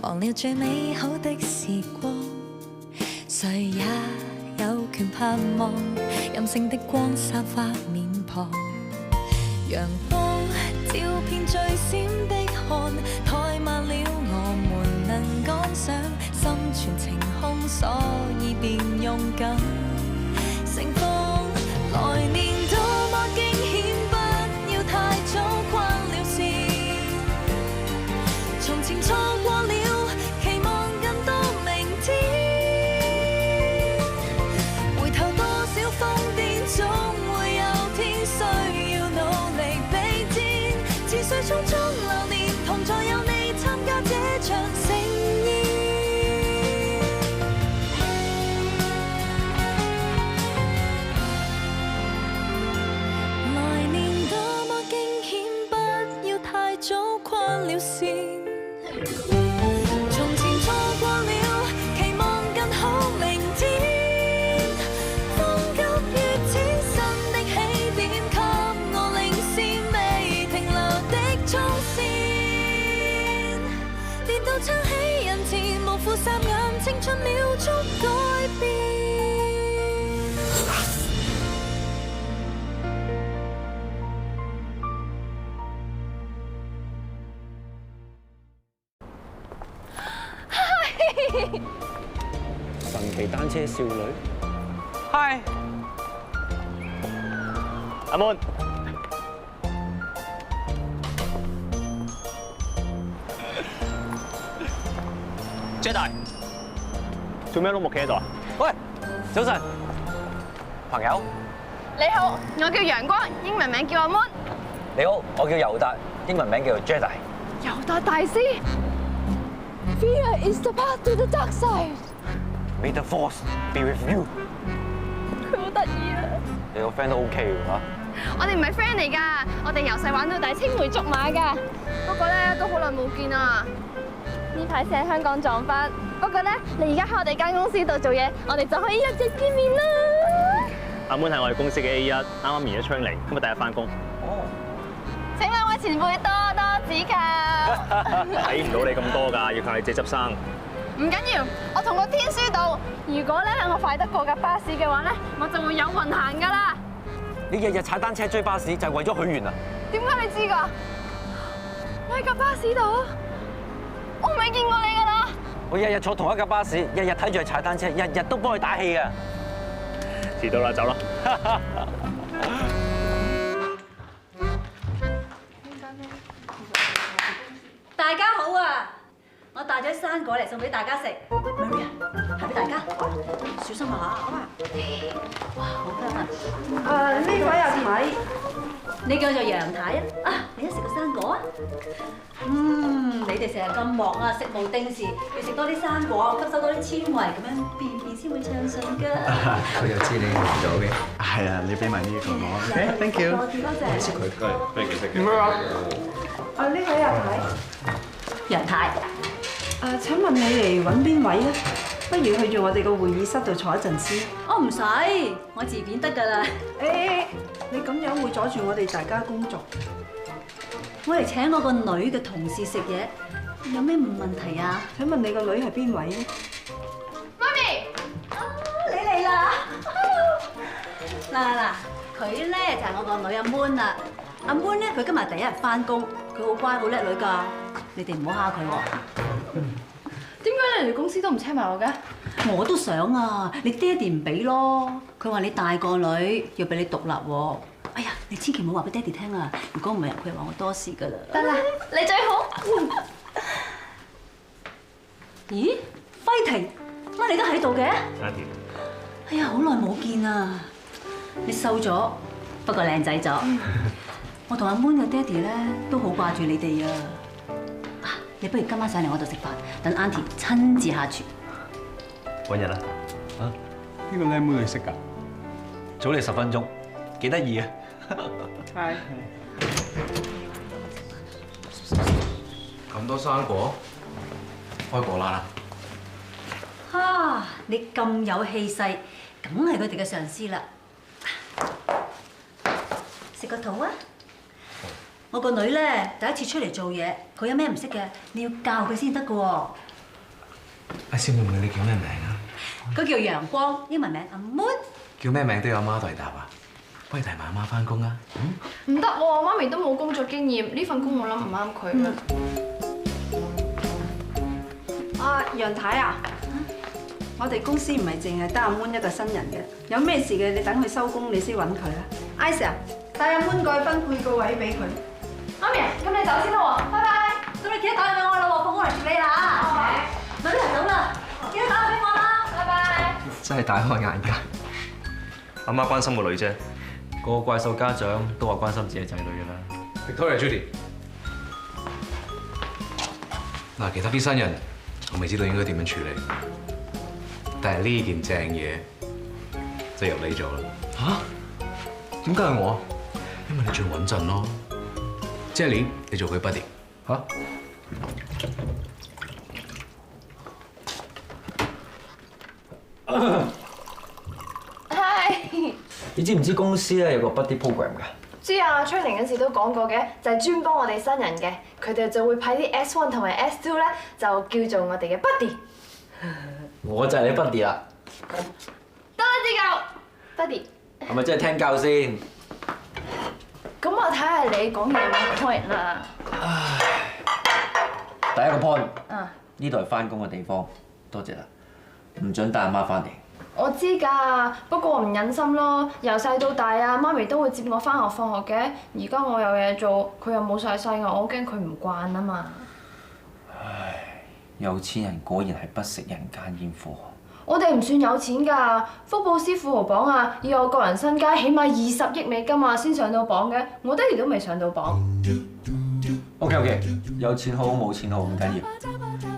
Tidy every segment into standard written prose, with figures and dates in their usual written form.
忘了最美好的時光，誰也有權盼望任性的光灑花面龐，陽光照遍最閃的汗，怠慢了我們能趕上，心存晴空，所以便勇敢盛放。來年多麼驚險，不要太早關了線，從前錯過了匆匆流年，同在有你參加這場盛宴。來年多麼驚險，不要太早跨了線。從前錯過了，期望更好明天。風急於此新的起點，給我領先未停留衝線，跌到撐起人前，無負霎眼，青春秒速改變。神奇單車少女 ，Hi， 阿 Moon。Jedi， 做咩都冇企喺度啊？喂，早晨，朋友。你好，我叫陽光，英文名叫阿 Moon。你好，我叫尤達，英文名叫做 Jedi。尤達大師 ，Fear is the path to the dark side。May the force be with you。佢好得意啊！你個 friend 都 OK 喎嚇。我哋唔係 friend 嚟㗎，我哋由細玩到大，青梅竹馬㗎。不過咧，都好耐冇見啦。呢排先喺香港撞翻，不過咧，你而家喺我哋間公司度做嘢，我哋就可以一直見面啦。阿 Moon 係我哋公司嘅 A1，啱啱完咗 training，今日第一翻工。哦。請兩位前輩多多指教。睇唔到你咁多㗎，要靠你自己執生。唔緊要，我同個天書道，如果咧我快得過架巴士嘅話咧，我就會有運行㗎啦。你日日踩單車追巴士，就係為咗許願啊？點解你知㗎？我喺架巴士度。我未見過你㗎啦！我日日坐同一架巴士，日日睇住佢踩單車，日日都幫佢打氣㗎。遲到啦，走啦！大家好啊！我帶咗生果嚟送俾大家食 ，Maria， 係俾大家，小心啊！哇，好香啊！呢位阿太，你叫做楊太啊？啊，你都食過生果啊？你哋成日咁忙啊，食無定時，要食多啲生果，吸收多啲纖維，咁樣便便先會暢順㗎。我又知你唔到嘅。係啊，你俾埋呢個我。OK，thank you。多謝。識佢。thank you。唔係呢位阿太，楊太，請問你嚟揾邊位咧？不如去住我哋個會議室度坐一陣先。我唔使，我自便得㗎啦。誒，你咁樣會阻住我哋大家工作。我嚟請我個女嘅同事食嘢，有咩問題啊？請問你個女係邊位咧？媽咪，你嚟啦！嗱，佢咧就係我個女阿 Moon 啦。阿 Moon 咧，佢今日第一日翻工，佢好乖好叻女㗎。你哋唔好蝦佢喎。點解你哋公司都唔請埋我嘅？我都想啊，你爹哋唔俾咯。佢話你大個女要俾你獨立喎。哎呀，你千祈唔好話俾爹哋聽啊！如果唔係，佢話我多事㗎啦。得啦，你最好。咦，輝婷，乜你都喺度嘅？哎呀，好耐冇見啊！你瘦咗，不過靚仔咗。我同阿 Moon 嘅爹哋咧都好掛住你哋啊！你不如今晚上嚟我度食飯，等 Auntie 親自下廚。揾日啦。啊？呢個靚妹你識㗎？早你10分鐘，幾得意啊！係。咁咁多生果，開果欄啦！哈！你咁有氣勢，梗係佢哋嘅上司啦。食個肚啊！我個女咧第一次出嚟做嘢，佢有咩唔識嘅，你要教佢先得㗎喎。阿師妹妹，你叫咩名啊？佢叫陽光，英文名阿 Moon。叫咩名都有媽代答啊！不如提埋阿媽翻工啊！唔得喎，媽咪都冇工作經驗，呢份工我諗唔啱佢啊。啊，楊太啊，我哋公司唔係淨係得阿 Moon 一個新人嘅，有咩事嘅你等佢收工你先揾佢啊。Isa， 帶阿 Moon 過去分配個位俾佢。媽咪，咁你走先啦喎，拜拜。咁你記得打電俾我啦喎，放工嚟接你啦。女人走啦，記得打俾我啦。拜拜。真係大開眼界。阿媽關心個女啫，個個怪獸家長都話關心自己仔女㗎啦。Victoria Judy， 嗱，其他啲新人我未知道應該點樣處理，但係呢件正嘢就由你做啦。嚇？點解係我？因為你最穩陣咯。Jelly，你做佢 buddy 嚇？你知唔知公司咧有個 buddy program 㗎？知啊，training 嗰時都講過嘅，就係專幫我哋新人嘅，佢哋就會派啲 S1 同埋 S2 咧，就叫做我哋嘅 buddy。我就係你 buddy 啦。多謝指教，buddy。係咪真係聽教先？咁我睇下你講嘢有冇 point 啦。第一個 point， 啊，呢度係翻工嘅地方，多謝啦。唔準帶阿媽翻嚟。我知㗎，不過我唔忍心咯。由細到大啊，媽咪都會接我翻學放學嘅。而家我有嘢做，佢又冇晒細我，我驚佢唔慣啊嘛。唉，有錢人果然係不食人間煙火。我哋唔算有錢㗎，福布斯富豪榜啊，要有個人身家起碼20億美金啊，先上到榜嘅。我爹哋都未上到榜。OK， 有錢好冇錢好唔緊要。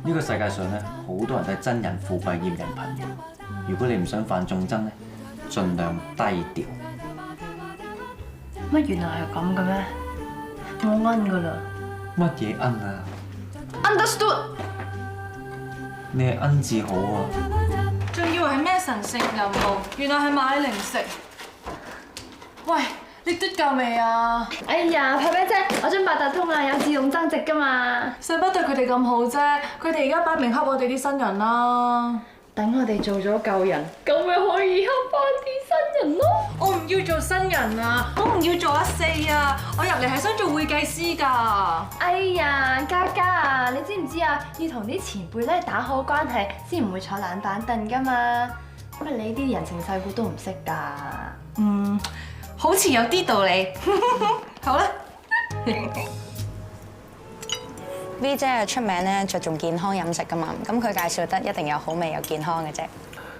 呢個世界上咧，好多人都係真人富貴厭人貧嘅。如果你唔想犯眾憎咧，盡量低調。乜原來係咁嘅咩？我奀㗎啦。乜嘢奀啊 Understood。你係奀字好啊！仲以為係咩神聖任務，原來係買零食。喂，你嘟夠未啊？哎呀，派咩啫？我張八達通啊，有自動增值㗎嘛。使乜對佢哋咁好啫？佢哋而家擺明恰我哋啲新人啦。等我哋做咗舊人，咁咪可以恰翻啲新人咯。我唔要做新人啊！我唔要做阿四啊！我入嚟係想做會計師㗎。哎呀，嘉嘉啊，你知唔知啊？要同啲前輩咧打好關係，先唔會坐冷板凳㗎嘛。乜你啲人情世故都唔識㗎？好似有啲道理。好啦。V 姐係出名咧着重健康飲食噶嘛，咁佢介紹得一定有好味又健康嘅啫。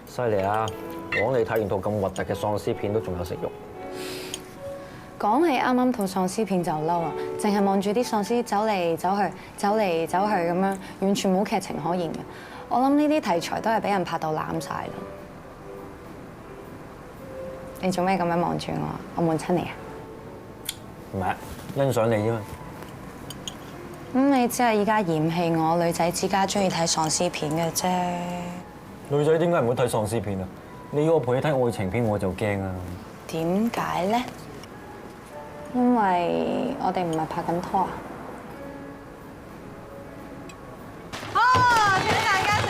犀利啊！講你睇完套咁核突嘅喪屍片都仲有食慾。講起啱啱套喪屍片就嬲啊，淨係望住啲喪屍走嚟走去、走嚟走去咁樣，完全冇劇情可言嘅。我諗呢啲題材都係俾人拍到攬晒啦。你做咩咁樣望住我？我悶親你啊？唔係，欣賞你啫嘛。咁你只係依家嫌棄我女仔之家中意睇喪屍片嘅啫。女仔點解唔會睇喪屍片啊？你要我陪你睇愛情片我就驚啊。點解咧？因為我哋唔係拍緊拖啊。哦，請大家食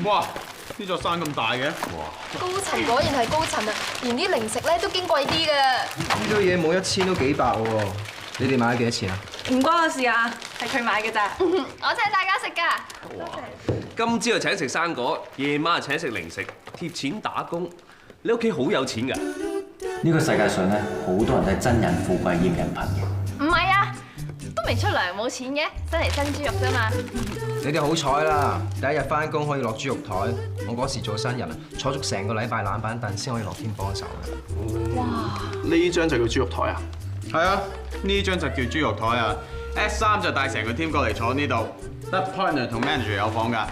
嘅。哇！呢座山咁大嘅，高層果然係高層啊，連啲零食咧都矜貴啲嘅。呢堆嘢冇1000都幾百喎，你哋買咗幾多錢啊？唔關我事啊，係佢買嘅咋。我請大家食㗎。今朝就請食生果，夜晚就請食零食，貼錢打工。你屋企好有錢㗎？呢個世界上咧，好多人都係真人富貴厭人貧嘅。唔係啊，都未出糧冇錢嘅，新嚟新豬肉啫嘛。你哋好彩啦，第一日翻工可以落豬肉台。我嗰時做新人啊，坐足成個禮拜冷板凳先可以落天幫手嘅。哇！呢張就叫豬肉台啊？係啊，呢張就叫豬肉台啊。S3就帶成個 team 過嚟坐呢度，得 partner 同 manager 有房㗎。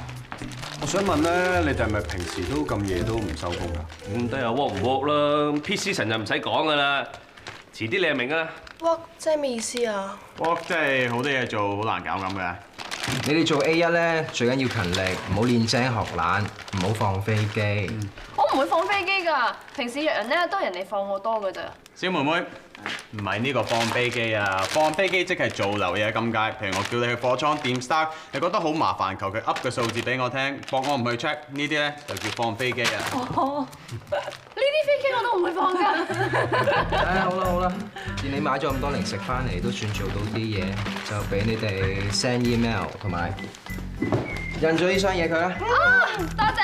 我想問咧，你哋係咪平時都咁夜都唔收工㗎？咁都有 work 唔 work 啦，PC 神就唔使講㗎啦，遲啲你就明㗎啦。哇，即係咩意思啊？哇，即係好多嘢做，好難搞咁嘅。你哋做 A1咧，最緊要勤力，唔好練精學懶，唔好放飛機。我唔會放飛機㗎，平時約人咧都係人哋放我多㗎咋。小妹妹，唔係呢個放飛機啊！放飛機即係做流嘢咁解。譬如我叫你去貨倉點 start，你覺得好麻煩，求其噏個數字俾我聽，博我唔去 check，呢啲咧就叫放飛機啊！哦，呢啲飛機我都唔會放㗎。唉，好啦好啦，見你買咗咁多零食翻嚟，都算做到啲嘢，就俾你哋 send email 同埋印咗呢箱嘢佢啦。多謝，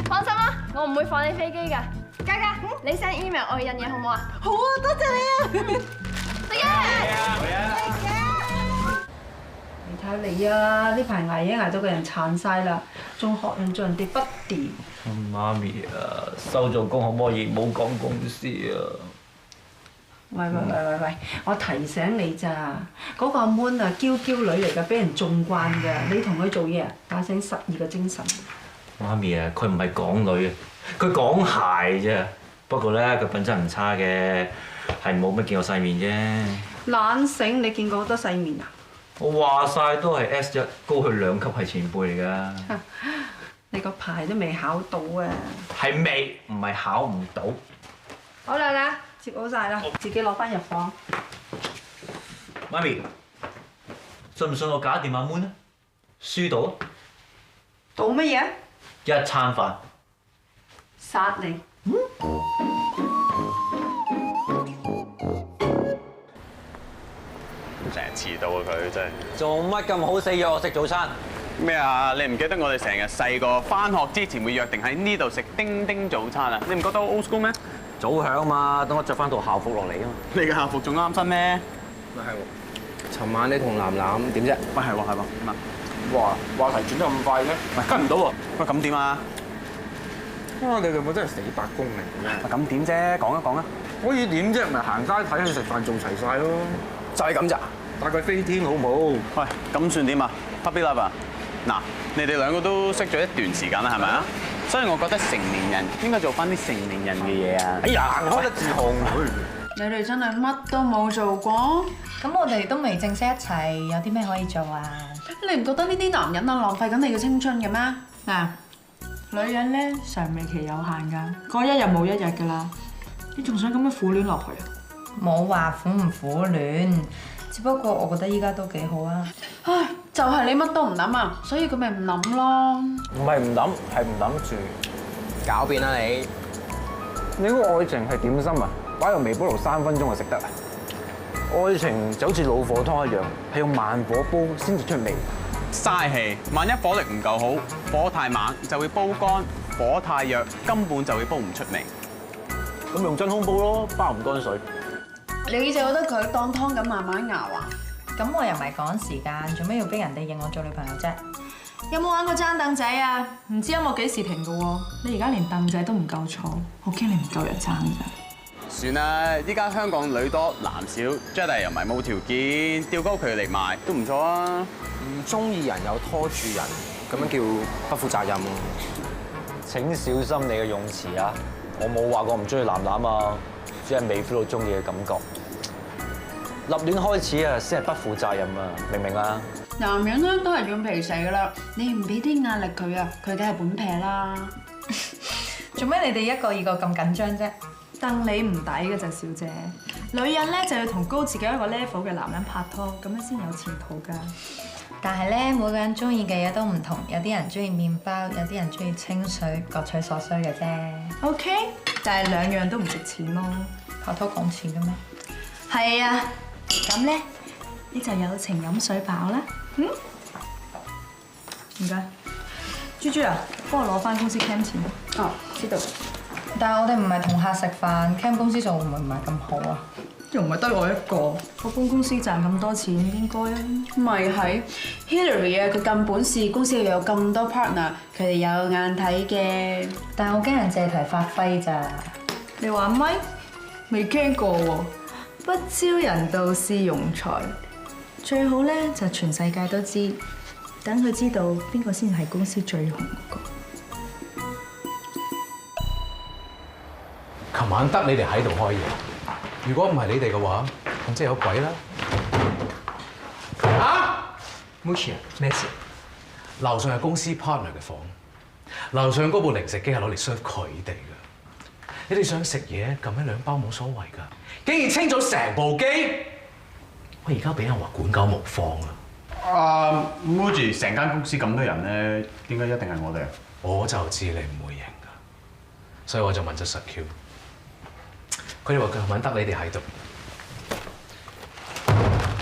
放心啦，我唔會放你飛機㗎。嘉嘉，你 send email 我去印嘢好唔好啊？好啊，多謝你啊！得嘅。你睇你啊，呢排捱嘢捱到個人殘晒啦，仲學人做人哋不掂。媽咪啊，收咗工可唔可以唔好講公司啊？喂，我提醒你咋，嗰個阿 Moon 啊，嬌女嚟㗎，俾人縱慣㗎，你同佢做嘢啊，打醒12個精神。媽咪啊，佢唔係港女啊，佢港鞋啫。不過咧，佢品質唔差嘅，係冇乜見過世面啫。懶醒，你見過好多世面啊？我話晒都係 S1，高佢2級係前輩嚟㗎。你個牌都未考到啊！係未，唔係考唔到。好啦，接好晒啦，自己攞翻入房。媽咪，信唔信我搞掂阿 Moon 咧？輸到啊！賭乜嘢？一餐飯。殺你！成日遲到啊佢真係。做乜咁好死約我食早餐？咩啊？你唔記得我哋成日細個返學之前會約定喺呢度食叮叮早餐啊？你唔覺得好 old school 咩？早響嘛，等我着翻套校服落嚟啊嘛。你嘅校服仲啱身咩？咪係喎，尋晚你同楠楠點啫？喂，係喎，點啊？哇！話題轉得咁快嘅，喂，跟唔到喎。喂，咁點啊？哇！你哋咪真係死白工嚟嘅。咁點啫？講一講啊！可以點啫？咪行街睇戲食飯做齊晒咯。就係咁咋？帶佢飛天好唔好？喂，咁算點啊 ？Puppy Love 啊！嗱，你哋兩個都識咗一段時間啦，係咪啊？所以我覺得成年人應該做翻啲成年人嘅嘢啊！哎呀，開得自控。你哋真係乜都冇做過？咁我哋都未正式一齊，有啲咩可以做啊？你唔覺得呢啲男人啊浪費緊你嘅青春嘅咩？嗱，女人咧常味期有限㗎，過一日冇一日㗎啦。你仲想咁樣苦戀落去啊？冇話苦唔苦戀，只不過我覺得依家都幾好啊。唉，就係你乜都唔諗啊，所以佢咪唔諗咯。唔係唔諗，係唔諗住。狡辯啦你！你估愛情係點心啊？擺入微波爐3分鐘就食得啊？愛情就好似老火湯一樣，係用慢火煲先至出味。嘥氣！萬一火力唔夠好，火太猛就會煲乾；火太弱根本就會煲唔出味。咁用真空煲咯，包唔乾水。你就覺得佢當湯咁慢慢熬啊？咁我又唔係趕時間，做咩要逼人哋認我做女朋友啫？有冇玩過爭凳仔啊？唔知音樂幾時停㗎喎？你而家連凳仔都唔夠坐，我驚你唔夠人爭咋。算啦，依家香港女多男少，真係又唔係冇條件，吊高距離賣都唔錯啊！唔中意人又拖住人，咁樣叫不負責任咯。請小心你嘅用詞啊！我冇話過唔中意楠楠啊，只係未 feel 到中意嘅感覺。立亂開始啊，先係不負責任啊，明唔明啊？男人咧都係軟皮蛇噶啦，你唔俾啲壓力佢啊，佢梗係本撇啦。做咩你哋一個二個咁緊張啫？戥你唔抵嘅啫，小姐。女人咧就要同高自己一個 level 嘅男人拍拖，咁樣先有前途㗎。但係咧，每個人中意嘅嘢都唔同，有啲人中意麵包，有啲人中意清水，各取所需嘅啫。OK，但係兩樣都唔值錢咯。拍拖講錢嘅咩？係啊，咁咧你就有情飲水飽啦。嗯？唔該。豬豬啊，幫我攞翻公司 cam 錢。哦，知道。但係我哋唔係同客食飯，cam 公司做會唔係咁好啊？又唔係得我一個，我幫公司賺咁多錢，應該啊。咪係 Hillary 啊，佢咁本事，公司又有咁多 partner，佢哋有眼睇嘅。但係我驚人借題發揮咋。你話咪？未聽過喎，不招人妒是庸才，最好咧就全世界都知，等佢知道邊個先係公司最紅嗰個。琴晚得你哋喺度開嘢，如果唔係你哋嘅話，咁即係有鬼啦！啊 ，Muchi 咩事？樓上係公司 partner 嘅房，樓上嗰部零食機係攞嚟 serve 佢哋㗎。你哋想食嘢撳一兩包冇所謂㗎，竟然清咗成部機，我而家俾人話管教無方啊！Muji 成間公司咁多人咧，點解一定係我哋啊？我就知你唔會贏㗎，所以我就問咗實 Q。佢哋話琴晚得你哋喺度，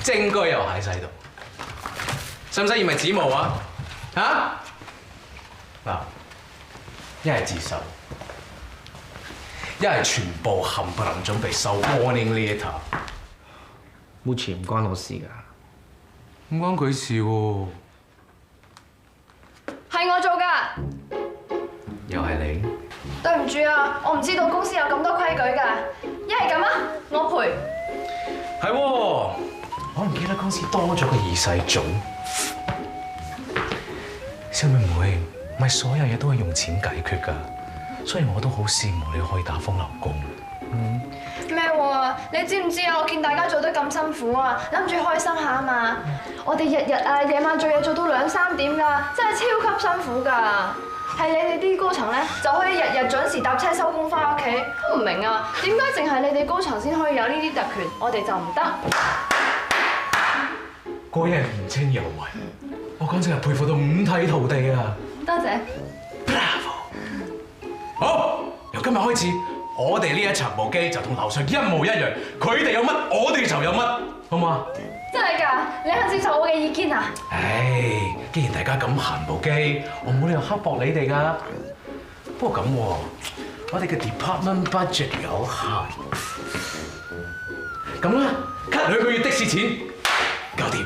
證據又喺晒度，使唔使驗埋指模啊？嚇？嗱，一係自首，一係全部冚唪唥準備收 warning letter。Muchi 唔關我事㗎，唔關佢事喎。係我做㗎。又係你？對唔住啊，我唔知道公司有咁多規矩㗎。一係咁啊，我賠。係喎，我唔記得公司多咗個二世祖。小妹妹，唔係所有嘢都係用錢解決㗎，所以我都好羨慕你可以打風流工。咩喎？你知唔知啊？我見大家做得咁辛苦啊，諗住開心下啊嘛。我哋日日啊夜晚做嘢做到2、3點㗎，真係超級辛苦㗎。係你哋啲高層咧就可以日日準時搭車收工翻屋企，都唔明啊，點解淨係你哋高層先可以有呢啲特權，我哋就唔得？個人年青有為，我簡直係佩服到五體投地啊！多謝。Bravo！ 好，由今日開始，我哋呢一層部機就同樓上一模一樣，佢哋有乜，我哋就有乜，好嘛？真係㗎？你肯接受我嘅意見啊？唉，既然大家咁行部機，我冇理由刻薄你哋㗎。不過咁喎，我哋嘅 department budget 有限，咁啦 ，cut 2個月的士錢，搞掂。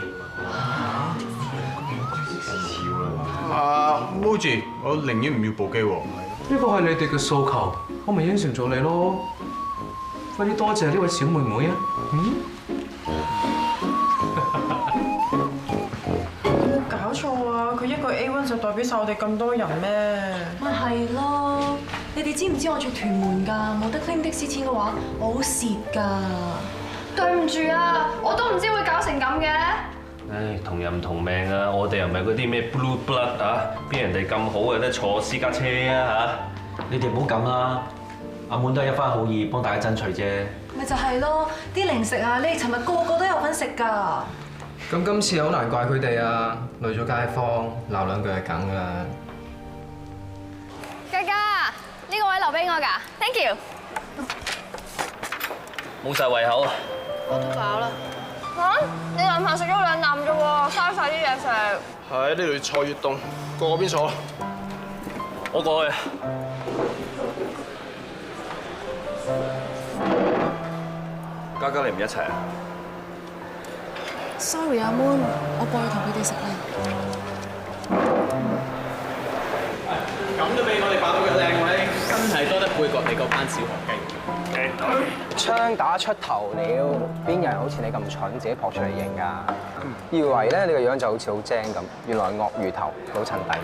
Muji，我寧願唔要部機喎。呢個係你哋嘅訴求，我咪應承咗你咯。快啲多謝呢位小妹妹啊！有冇搞錯啊？佢一個 A1 就代表晒我哋咁多人咩？咪係咯，你哋知唔知我住屯門㗎？冇得拎的士錢嘅話，我好蝕㗎。對唔住啊，我都唔知會搞成咁嘅。唉，同人唔同命啊！我哋又唔係嗰啲咩 blue blood 啊，邊人哋咁好有得坐私家車啊嚇！你哋唔好咁啦，阿滿都係一番好意幫大家爭取啫。咪就係咯，啲零食啊，你哋尋日個個都有份食㗎。咁今次好難怪佢哋啊，累咗街坊鬧兩句係梗㗎啦。嘉嘉，呢個位留俾我㗎 ，thank you。冇晒胃口啊！我都飽啦。嚇？你兩飯食咗2啖啫喎，嘥晒啲嘢食。係，呢度越坐越凍，過嗰邊坐。我過去。嘉嘉，你唔一齊啊 Sorry 阿 Moon，我過去同佢哋食啦。咁都俾我哋霸到個靚位，真係多得貝葛你嗰班小學雞。槍打出頭鳥，邊有人好似你咁蠢，自己撲出嚟認㗎？以為咧你個樣就好似好精咁，原來鱷魚頭老襯底。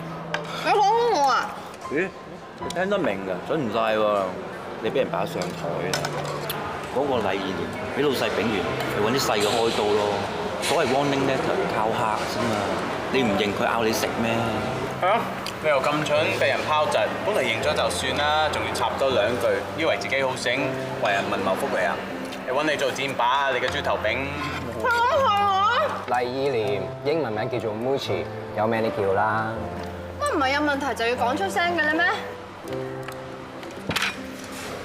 你講緊我啊？咦？你聽得明㗎，準唔晒喎！你俾人擺上台啊！嗰個禮儀俾老細炳完，去揾啲細嘅開刀咯。所謂 warning letter 靠客啫嘛，你唔認佢咬你食咩？嚇！你又咁蠢，被人拋窒，本嚟認咗就算啦，仲要插多2句，以為自己好醒，為人民謀福利啊！你揾你做箭靶，你嘅豬頭炳。黎依廉，英文名叫做 Muchi， 有名你叫啦。乜唔係有問題就要講出聲嘅咧咩？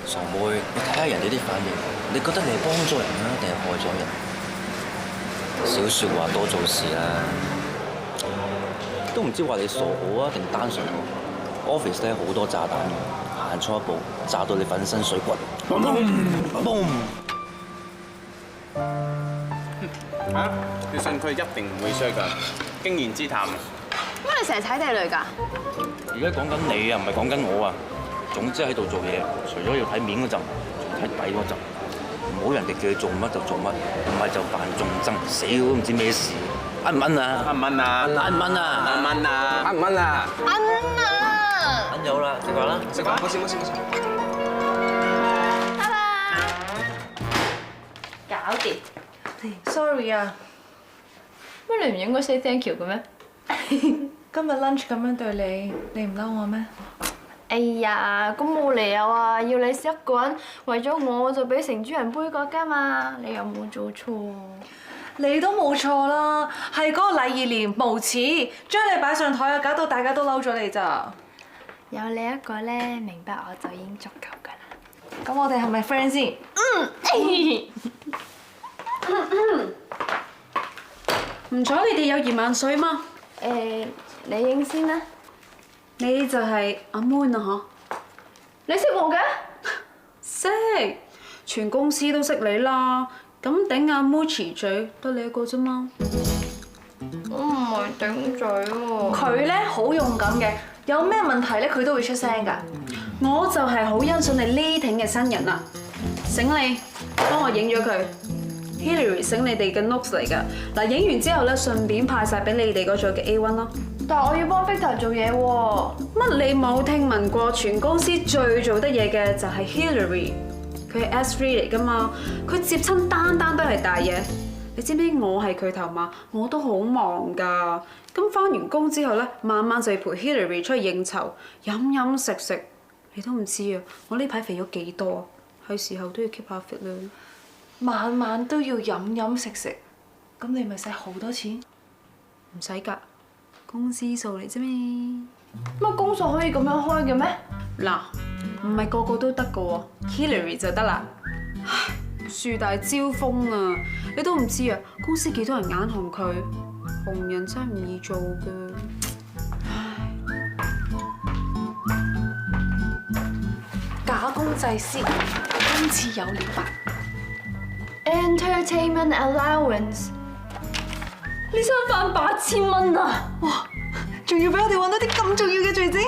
傻妹，你睇下人哋啲反應，你覺得你係幫咗人啊，定係害咗人？少説話，多做事啦。都唔知話你傻好啊，定單純好 ？Office 咧好多炸彈嘅，行錯一步，炸到你粉身碎骨。boom！ 嚇！你信佢一定唔會衰㗎，經驗之談。乜你成日踩地雷㗎？而家講緊你啊，唔係講緊我啊。總之喺度做嘢，除咗要睇面嗰陣，仲睇底嗰陣。唔好人哋叫你做乜就做乜，唔係就犯眾憎，死都唔知咩事。奀唔奀啊？奀唔奀啊？奀唔奀啊？奀唔奀啊？奀唔奀啊？奀啊！奀有啦，食飯啦，食飯，冇事冇事冇事。啊！掂。 Sorry 啊，乜你唔應該 say thank you 嘅咩？今日 lunch 咁樣對你，你唔嬲我咩？哎呀，咁冇理由啊！要你一個人為咗我就俾成豬人杯葛㗎嘛，你又冇做錯。你都冇錯啦，係嗰個禮義廉無恥，將你擺上台啊，搞到大家都嬲咗你咋。有你一個咧，明白我就已經足夠㗎啦。咁我哋係咪 friend 先？唔睬你哋有2萬歲嗎？你應先啦。你就係阿 Moon 啊嗬？你識我嘅？識，全公司都識你啦。咁頂阿 Mochi 嘴得你一個啫嘛。我唔係頂嘴喎。佢咧好勇敢嘅，有咩問題咧佢都會出聲㗎。我就係好欣賞你呢挺嘅新人啦。醒你，幫我影咗佢。Hillary 醒你哋嘅 notes 嚟㗎。嗱，影完之後咧，順便派晒俾你哋嗰組嘅 A1 咯。但係我要幫 Victor 做嘢喎。乜你冇聽聞過全公司最做得嘢嘅就係 Hillary？ 佢係 S3 嚟㗎嘛，佢接親單都係大嘢。你知唔知我係佢頭馬，我都好忙㗎。咁翻完工之後咧，晚晚就要陪 Hillary 出去應酬，飲食。你都唔知啊，我呢排肥咗幾多啊？係時候都要 keep 下 fit 啦。晚晚都要飲食，咁你咪使好多錢？唔使㗎，公司數嚟啫咩？乜公數可以咁樣開嘅咩？嗱，唔係個個都得㗎喎 ，Hillary 就得啦。唉，樹大招風啊！你都唔知啊，公司幾多人眼紅佢，紅人真係唔易做㗎。假公濟私，今次有料吧 Entertainment allowance， 呢餐飯8000蚊啊！哇，仲要俾我哋揾到啲咁重要嘅罪證？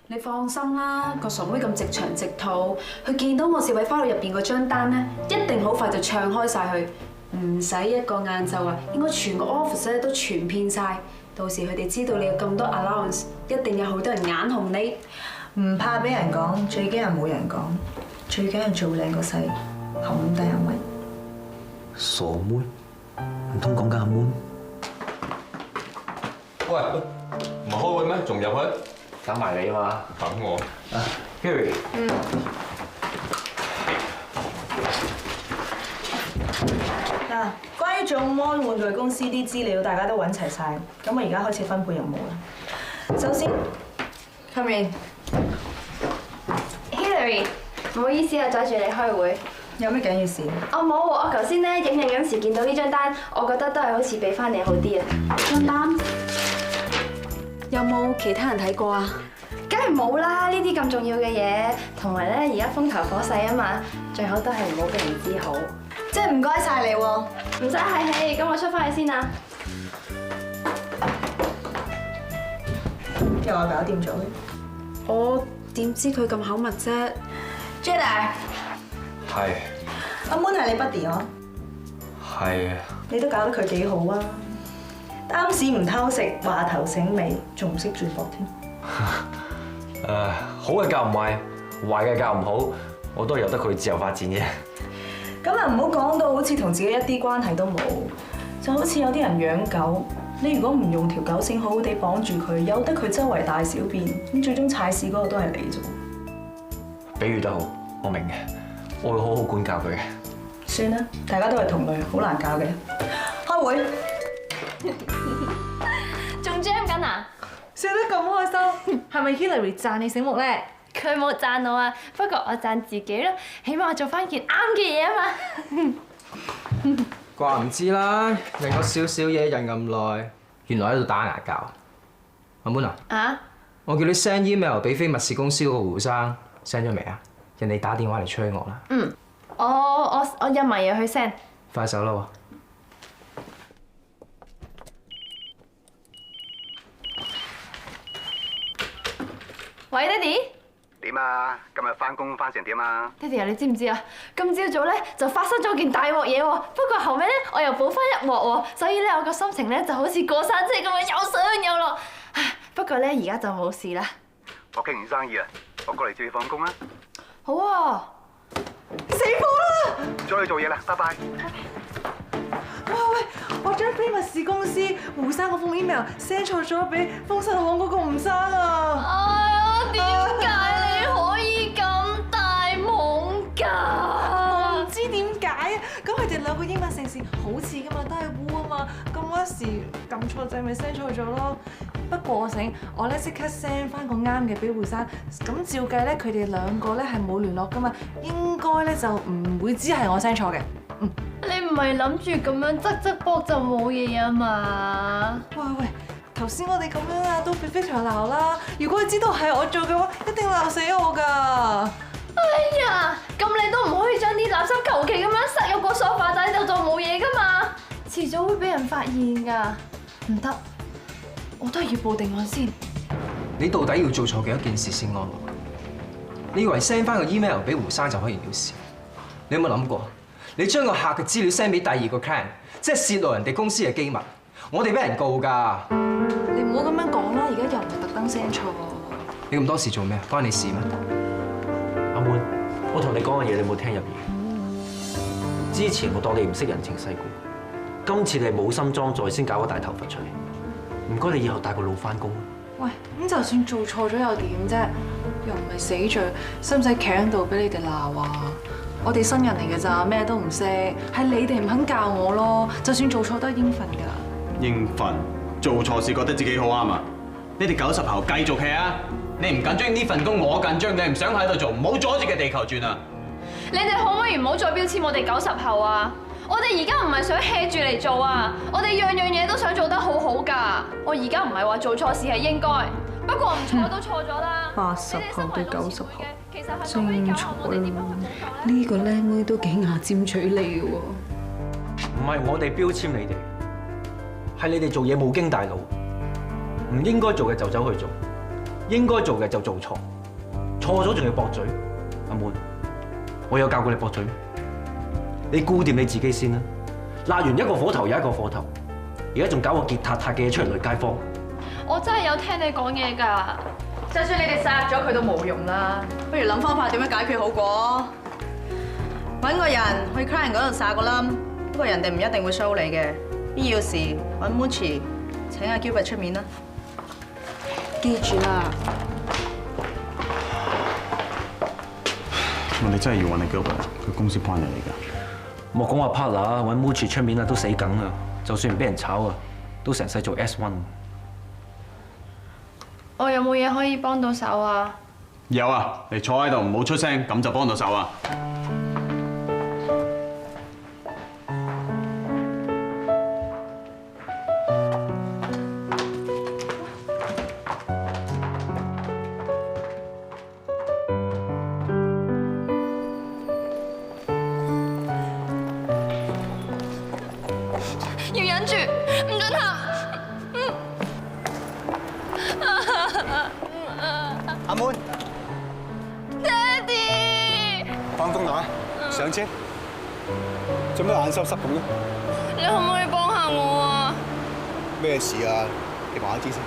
你放心啦，個傻妹咁直腸直肚，佢見到我攝喺花路入邊嗰張單咧，一定好快就唱開晒佢，唔使一個晏晝啊，應該全個 office 咧都傳遍晒。到時佢哋知道你有咁多 allowance， 一定有好多人眼紅你。唔怕俾人講，最驚人冇人講，最驚人做靚個勢，冚低人位。傻妹，唔通講緊阿 Moon？喂，唔係開會咩？仲入去？等埋你啊嘛。等我。Harry。嗱，關於眾安玩具公司啲資料，大家都揾齊晒，咁我而家開始分配任務啦。首先 ，come in。Hillary， 唔好意思啊，阻住你開會。有咩緊要事？我冇喎，我頭先咧影印嗰時見到呢張單，我覺得都係好似俾翻你好啲啊。張單有冇其他人睇過啊？梗係冇啦，呢啲咁重要嘅嘢，同埋咧而家風頭火勢啊嘛，最好都係唔好俾人知好。即係唔該晒你喎，唔使客氣，咁我出翻去先啦。又話搞掂咗嘅。我點知佢咁口密啫 ？Jade， 係。阿 Moon 係你 buddy 嗬？係啊。你都搞得佢幾好啊！擔屎唔偷食，話頭醒尾，仲唔識轉駁添。好嘅教唔壞，壞嘅教唔好，我都係由得佢自由發展嘅。咁啊，唔好講到好似同自己一啲關係都冇，就好似有啲人養狗，你如果唔用條狗繩好好地綁住佢，由得佢周圍大小便，咁最終踩屎嗰個都係你啫。比喻得好，我明嘅，我會好好管教佢嘅。算啦，大家都係同類，好難教嘅。開會。仲 jam 緊啊？笑得咁開心，係咪 Hillary 讚你醒目咧？佢冇讚我啊，不過我讚自己啦，起碼我做翻件啱嘅嘢啊嘛。怪唔知啦，令我少少嘢忍咁耐，原來喺度打牙鉸。阿 Moon 啊？啊？我叫你 send email 俾非密事公司嗰個胡生 ，send 咗未啊？人哋打電話嚟催我啦。我印埋嘢去 send。快手啦喎！喂，爹哋。點啊？今日翻工翻成點啊？爹哋啊，你知唔知啊？今朝早咧就發生咗件大鑊嘢喎，不過後尾咧我又補翻一鑊喎，所以咧我個心情咧就好似過山車咁樣又上又落。不過咧而家就冇事啦。我傾完生意啊，我過嚟接你放工啦。好啊！死火啦！唔再去做嘢啦，拜拜。喂，我將非密事公司胡生嗰封 email send 錯咗俾豐新行嗰個吳生啊！哎呀，點解你可以咁大懵㗎？我唔知點解啊！咁佢哋兩個英文姓氏好似㗎嘛，都係烏啊嘛，咁嗰時撳錯掣咪 send 錯咗咯。不過我醒，我咧即刻 send 翻個啱嘅俾胡生。咁照計咧，佢哋兩個咧係冇聯絡㗎嘛，應該咧就唔會知係我 send 錯嘅。你唔係諗住咁樣側膊就冇嘢啊嘛？喂，頭先我哋咁樣啊，都俾非常鬧啦。如果佢知道係我做嘅話，一定鬧死我㗎。哎呀，咁你都唔可以將啲垃圾求其咁樣塞入個梳化仔度就冇嘢㗎嘛？遲早會俾人發現㗎。唔得，我都係要報定案先。你到底要做錯幾多件事先安樂？你以為 send 翻個 email 俾胡生就可以了事？你有冇諗過？你將個客嘅資料 send 俾第二個 client， 即係泄露人哋公司嘅機密，我哋俾人告㗎。你唔好咁樣講啦，而家又唔係特登 send 錯。你咁多事做咩？關你事咩？阿妹，我同你講嘅嘢你冇聽入耳。之前我當你唔識人情世故，今次你冇心裝載先搞個大頭佛出嚟。唔該，你以後帶個腦翻工。喂，咁就算做錯咗又點啫？又唔係死罪，使唔使企喺度俾你哋鬧啊？我哋新人嚟嘅咋，咩都唔識，係你哋唔肯教我咯。就算做錯都係應份㗎。應份？做錯事覺得自己好啱啊！你哋90後繼續 hea 啊！你唔緊張呢份工，我緊張。你唔想喺度做，唔好阻住個地球轉啊！你哋可唔可以唔好再標籤我哋90後啊？我哋而家唔係想 hea 住嚟做啊！我哋樣樣嘢都想做得好好㗎。我而家唔係話做錯事係應該，不過唔錯都錯咗啦。80後對90後，精彩啦！呢個靚妹都幾牙尖嘴利喎。唔係我哋標籤你哋，係你哋做嘢冇經大腦，唔應該做嘅就走去做，應該做嘅就做錯，錯咗仲要駁嘴。阿妹，我有教過你駁嘴咩？你顧掂你自己先啦！辣完一個火頭又一個火頭，而家仲搞個傑塔塔嘅嘢出嚟累街坊。我真係有聽你講嘢㗎，就算你哋殺咗佢都冇用啦，不如諗方法點樣解決好過。揾個人去 client 嗰度撒個冧，不過人哋唔一定會 show 你嘅。必要時揾 Moochie 請阿 Gilbert 出面啦。記住啦。我哋真係要揾阿 Gilbert，佢公司 partner 嚟㗎。莫講話 partner， 揾 Moochie 出面啊都死梗啊！就算唔俾人炒啊，都成世做 S1。我有冇嘢可以幫到手啊？有啊，你坐喺度唔好出聲，咁就幫到手啊！要忍住，唔准喊。阿妹，爹哋，放工啦，上車。做咩眼濕濕咁嘅？你可唔可以幫下我啊？咩事啊？你話我知先。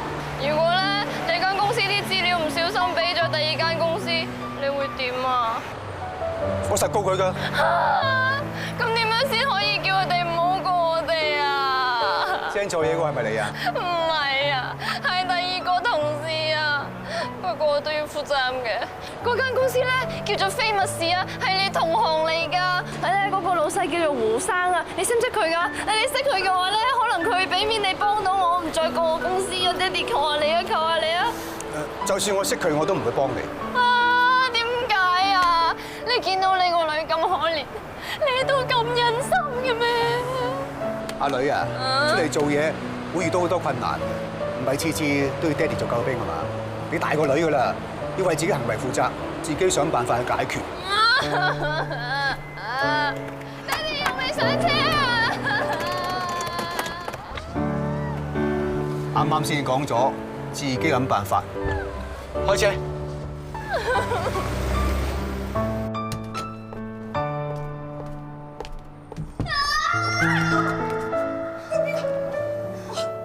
如果咧你間公司啲資料唔小心俾咗第二間公司，你會點啊？我實告佢㗎。咁點樣先可以叫佢哋唔好告我哋啊？send 錯嘢嗰個係咪你啊？唔係啊，係第二個同事啊。不過我都要負責任嘅。嗰間公司咧叫做非密事啊，係你同行嚟㗎。係咧嗰個老細叫做胡生啊，你識唔識佢㗎？你識佢嘅話咧，可能佢會俾面你幫到我，唔再告我公司啊！爹哋求下你啊，求下你啊！就算我識佢，我都唔會幫你。啊，點解啊？你見到你個女咁可憐，你都咁忍心嘅咩？阿女啊，出嚟做嘢會遇到好多困難，唔係次次都要爹哋做救兵係嘛？你大個女㗎啦，要為自己行為負責，自己想辦法去解決。爹哋又未上車啊！啱啱先講咗，自己諗辦法。開車。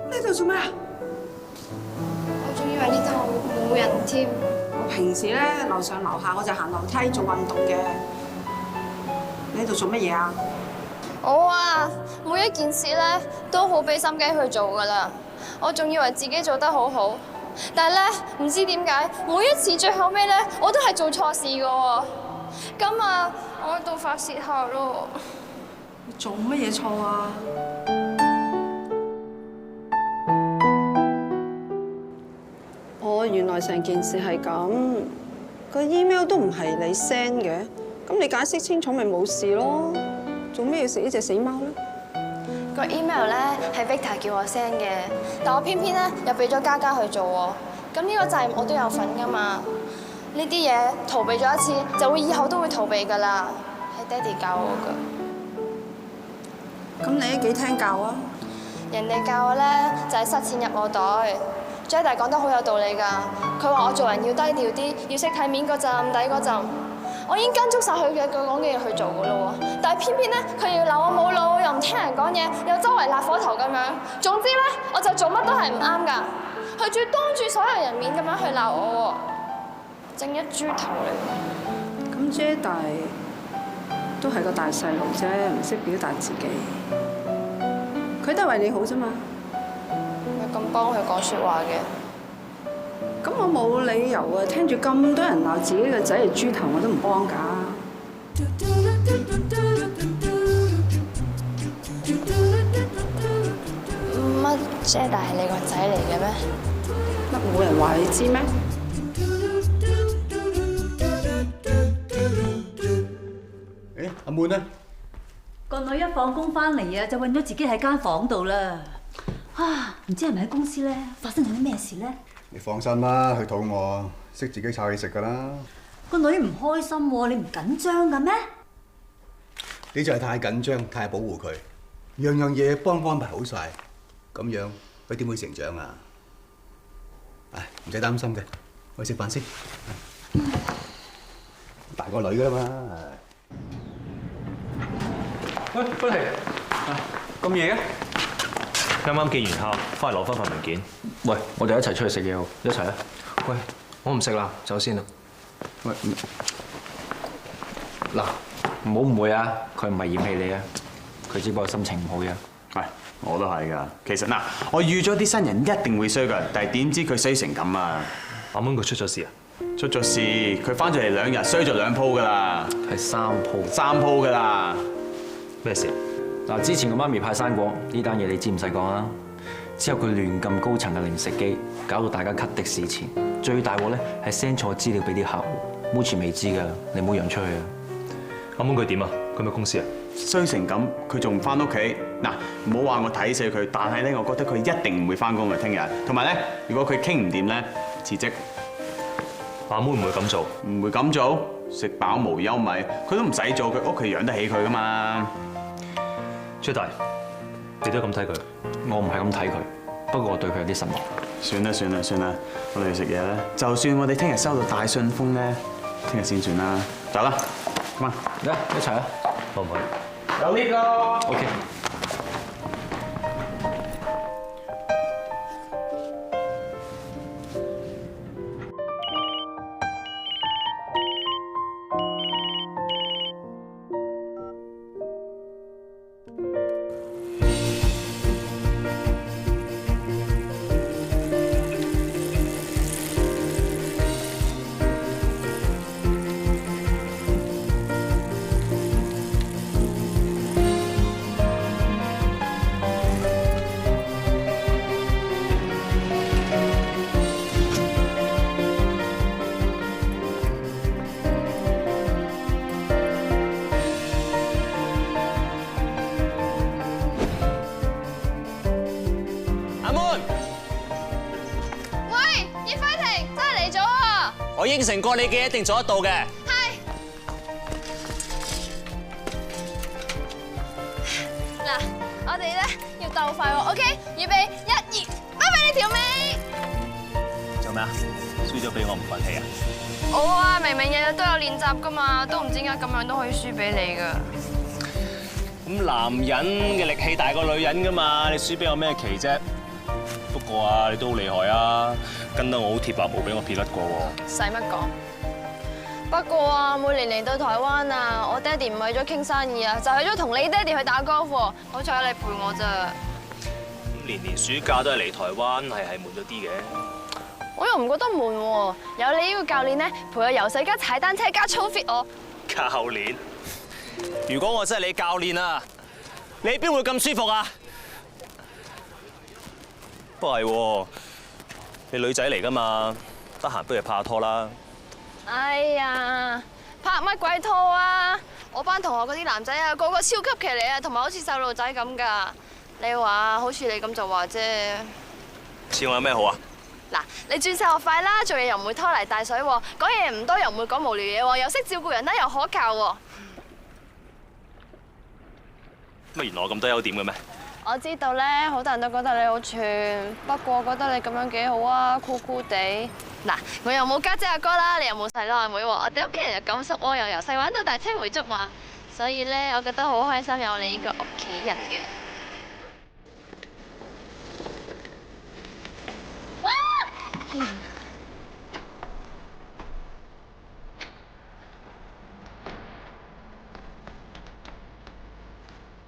呢度做咩啊？我仲以為呢度冇人添。我平時咧樓上樓下我就行樓梯做運動嘅。你喺度做乜嘢啊？我啊，每一件事咧都好俾心機去做噶啦。我仲以為自己做得好好，但係咧唔知點解每一次最後尾咧我都係做錯事噶喎。咁啊，我喺度發泄下咯。你做乜嘢錯啊？原來成件事係咁，個 email 都唔係你 send 嘅，咁你解釋清楚咪冇事咯？做咩要食呢隻死貓咧？個 email 咧係 Victor 叫我 send 嘅，但我偏偏咧又俾咗嘉嘉去做喎。咁呢個責任我都有份噶嘛。呢啲嘢逃避咗一次，就會以後都會逃避噶啦。係爹哋教我噶。咁你都幾聽教啊？人哋教我咧就係塞錢入我袋。J 大講得好有道理㗎，佢話我做人要低調啲，要識睇面嗰陣底嗰陣。我已經跟足晒佢嘅講嘅嘢去做㗎咯喎，但係偏偏咧佢要鬧我冇腦，又唔聽人講嘢，又周圍辣火頭咁樣。總之咧，我就做乜都係唔啱㗎。佢仲要當住所有人面咁樣去鬧我喎，正一豬頭嚟。咁 J 大都係個大細路啫，唔識表達自己。佢都係為你好啫嘛。咁幫佢講説話嘅，咁我冇理由啊！聽住咁多人鬧自己個仔係豬頭，我都唔幫㗎。乜 Jada 係你個仔嚟嘅咩？乜冇人話你知咩？誒，阿妹呢？個女一放工翻嚟啊，就韞咗自己喺間房度啦。啊，唔知係咪喺公司咧發生咗啲咩事咧？你放心啦，佢肚餓，識自己炒嘢食㗎啦。個女唔開心喎，你唔緊張㗎咩？你就係太緊張，太保護佢，樣樣嘢幫安排好晒，咁樣佢點會成長啊？唉，唔使擔心嘅，我去食飯先。大個女㗎啦嘛。喂，不停，咁夜嘅？啱啱寄完客，翻嚟攞翻份文件。喂，我哋一齊出去食嘢喎，一齊啊！喂，我唔食啦，走先啦。喂，嗱，唔好誤會啊，佢唔係嫌棄你啊，佢只不過心情唔好啫。係，我都係㗎。其實嗱，我預咗啲新人一定會衰㗎，但係點知佢衰成咁啊！阿蚊佢出咗事啊？出咗事，佢翻咗嚟2日，衰咗2鋪㗎啦。係3鋪。3鋪㗎啦。咩事？嗱，之前個媽咪派生果呢單嘢你知唔使講啦。之後佢亂撳高層嘅零食機，搞到大家 cut 的士錢。最大鑊咧係 send 錯資料俾啲客戶，目前未知㗎，你唔好揚出去啊！阿蚊佢點啊？佢咩公司啊？衰成咁，佢仲唔翻屋企？嗱，唔好話我睇死佢，但係咧，我覺得佢一定唔會翻工嘅聽日。同埋咧，如果佢傾唔掂咧，辭職。阿妹唔會咁做，唔會咁做，食飽無憂米，佢都唔使做，佢屋企養得起佢㗎嘛。J大，你都咁睇佢？我唔係咁睇佢，不過我對佢有啲失望。算啦算啦算啦，我哋去食嘢啦。就算我哋聽日收到大信封咧，聽日先算啦。走啦，咁啊，嚟一齊啊！好唔好？有呢個。OK。我應承過你嘅，一定做得到嘅。係。嗱，我哋咧要鬥快喎 ，OK？預備1、2，掰俾你條尾。做咩啊？輸咗俾我唔忿氣啊？我啊，明明日日都有練習噶嘛，都唔知點解咁樣都可以輸俾你噶。咁男人嘅力氣大過女人噶嘛，你輸俾我咩奇啫？不過啊，你都好厲害啊，跟得我好貼啊，冇俾我撇甩過喎。使乜講？不過啊，每年嚟到台灣啊，我爹哋唔為咗傾生意啊，就係咗同你爹哋去打高爾夫。好彩你陪我咋。年年暑假都係嚟台灣，係悶咗啲嘅。我又唔覺得悶喎，有你呢個教練咧，陪我游水加踩單車加操 fit 我。教練？如果我真係你教練啊，你邊會咁舒服啊？不過係喎，你女仔嚟㗎嘛，得閒不如拍下拖啦。哎呀，拍乜鬼拖啊！我班同學嗰啲男仔啊，個個超級騎呢啊，同埋好似細路仔咁㗎。你話好似你咁就話啫。似我有咩好啊？嗱，你轉晒學快啦，做嘢又唔會拖泥帶水喎，講嘢唔多又唔會講無聊嘢喎，又識照顧人啦，又可靠喎。乜原來我咁多優點嘅咩？我知道咧，好多人都覺得你好串，不過我覺得你咁樣幾好啊，酷酷地。嗱，我又冇家姐阿哥啦，你又冇細佬阿妹喎，我哋屋企人又咁熟喎，又由細玩到大青梅竹馬，所以咧，我覺得好開心有你呢個屋企人嘅。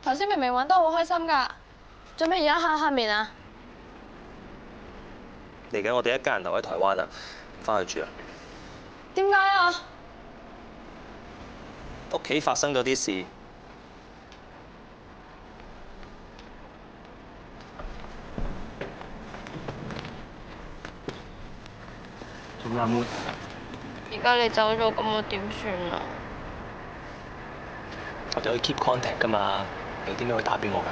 頭先明明玩得好開心㗎，做咩而家黑黑面啊？嚟緊我哋一家人留喺台灣啊，翻去住啊。點解啊？屋企發生咗啲事。做咩啊？妹？而家你走咗，咁我點算啊？我哋可以 keep contact 㗎嘛，有啲咩會打俾我㗎。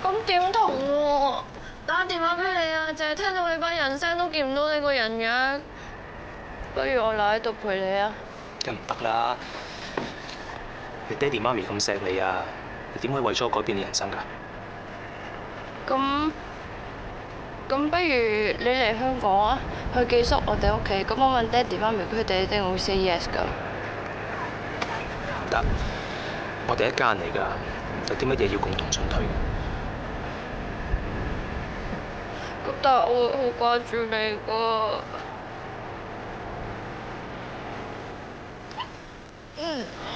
咁點同喎？打電話俾你啊，淨係聽到你把人聲都見唔到你個人樣。不如我留喺度陪你啊。梗唔得啦！你爹哋媽咪咁錫你啊，你點可以為咗我改變你人生㗎？咁不如你嚟香港啊，去寄宿我哋屋企。咁我問爹哋媽咪，佢哋一定會 say yes 㗎。唔得，我哋一家人嚟㗎，有啲乜嘢要共同進退嘅。咁但係我會好掛住你㗎。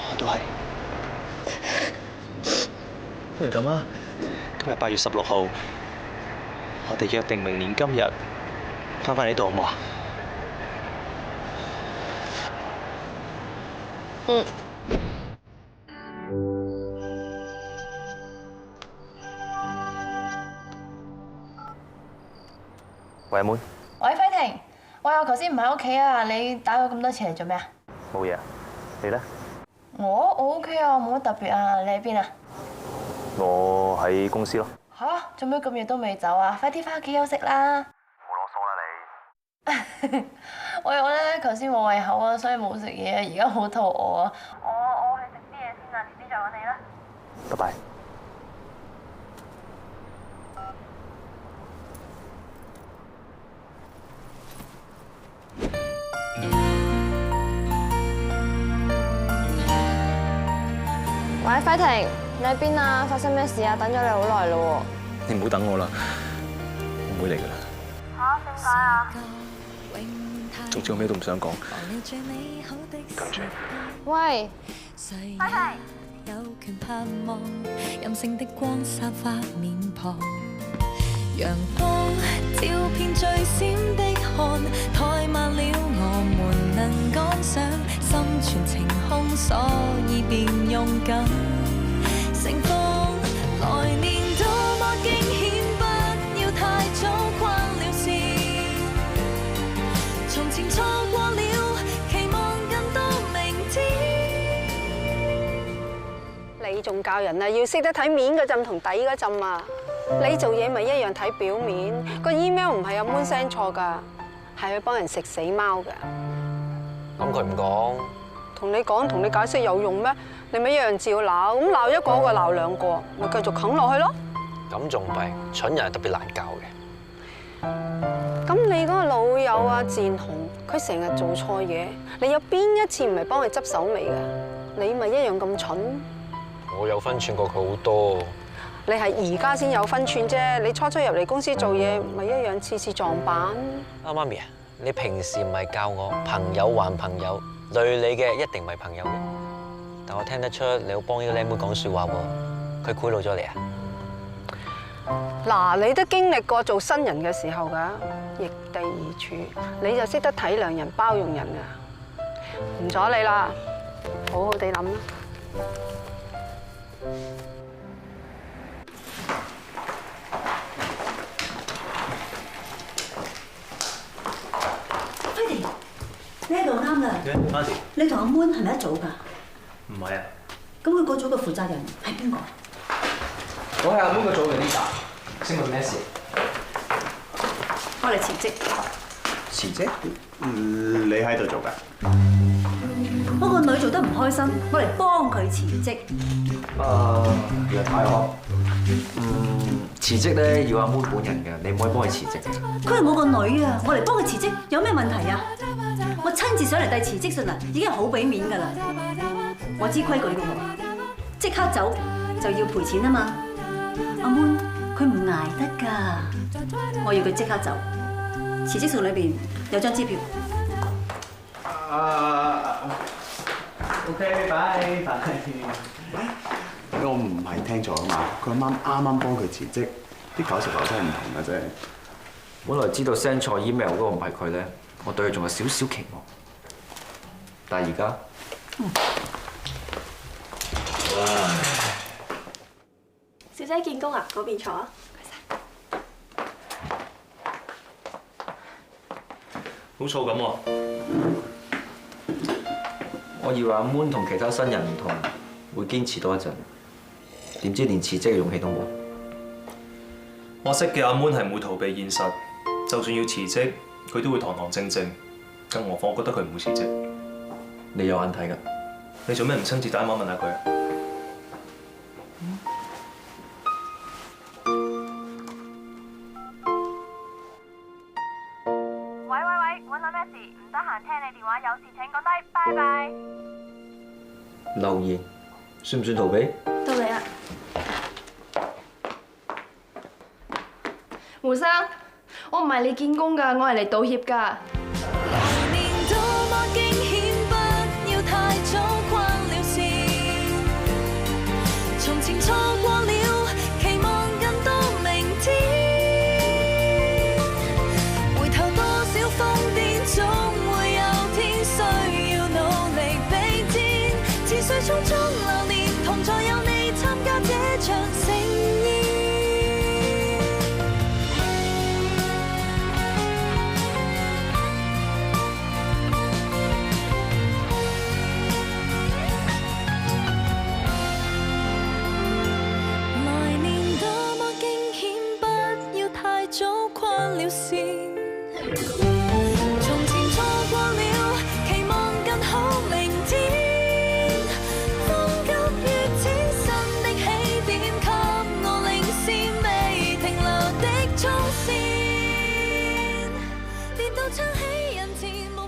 我都係。不如咁啊，今日8月16號，我哋約定明年今日翻返呢度好唔好啊？嗯。喂，阿妹。喂，輝婷，喂，我頭先唔喺屋企啊，你打咗咁多次嚟做咩啊？冇嘢，你咧？我 OK 啊，冇乜特別啊，你喺邊啊？我喺公司咯。吓？做咩咁夜都未走啊？快啲翻屋企休息啦！冇囉嗦啦你。喂，我咧頭先冇胃口啊，所以冇食嘢啊，而家好肚餓啊！我去食啲嘢先啊，遲啲再揾你啦。拜拜。喂，輝婷，你喺邊啊？發生咩事啊？等咗你好耐咯喎！你唔好等我啦，我唔會嚟噶啦。嚇？點解啊？總之我咩都唔想講。跟住。喂，輝婷。有權盼望，任性的光灑發面龐，陽光照遍最閃的汗，怠慢了我們能趕上，心存情空，所以便勇敢盛放。來年多麼驚險，不要太早關了線，從前錯過了，期望更多明天。你仲教人啊，要識得睇面嗰陣同底嗰陣啊！你做嘢咪一樣睇表面，個 email 唔係阿 Moon send 錯㗎，係佢幫人食死貓㗎。咁佢唔講，同你講同你解釋有用咩？你咪一樣照鬧，咁鬧一個鬧兩個，咪繼續啃落去咯。咁仲弊，蠢人係特別難教嘅。咁你嗰個老友啊戰雄，佢成日做錯嘢，你有邊一次唔係幫佢執手尾㗎？你咪一樣咁蠢。我有分寸過佢好多。你係而家先有分寸啫，你初初入嚟公司做嘢，咪一樣次次撞板。阿媽咪啊，你平時唔係教我朋友還朋友，累你嘅一定唔係朋友嘅。但我聽得出你好幫呢個靚妹講説話喎，佢賄賂咗你啊？嗱，你都經歷過做新人嘅時候㗎，易地而處，你就識得體諒人、包容人㗎。唔阻你啦，好好地諗啦。輝婷，你喺度啱啦。媽咪，你同阿 Moon 係咪一組㗎？唔係啊。咁佢嗰組嘅負責人係邊個？我係阿 Moon 個組嘅 leader，請問咩事？我嚟辭職。辭職？你喺度做㗎？我個女做得唔開心，我嚟幫佢辭職。楊太學，辭職咧要阿 Moon 本人嘅，你唔可以幫佢辭職嘅。佢係我個女啊，我嚟幫佢辭職有咩問題啊？我親自上嚟遞辭職信啊，已經係好俾面㗎啦。我知規矩㗎喎，即刻走就要賠錢啊嘛。阿 Moon 佢唔捱得㗎，我要佢即刻走。辭職信裏邊有張支票。OK， 拜拜。我唔係聽錯啊嘛，佢啱啱幫佢辭職，啲搞食流真係唔同嘅啫。本來知道 send 錯 email 嗰個唔係佢咧，我對佢仲有少少期望，但係而家，小姐見工啊，嗰邊坐啊。好燥咁喎！我以為阿 Moon 同其他新人唔同，會堅持多一陣，點知連辭職嘅勇氣都冇。我識嘅阿 Moon 係唔會逃避現實，就算要辭職，佢都會堂堂正正。更何況我覺得佢唔會辭職。你有眼睇㗎？你做咩唔親自打電話問下佢啊？揾我咩事？唔得閒聽你電話，有事請講低，拜拜。留言算唔算逃避？到你啦，胡生，我唔係嚟見工㗎，我係嚟道歉㗎。匆匆流年，同在有你參加這場盛宴。來年多麼驚險，不要太早跨了線。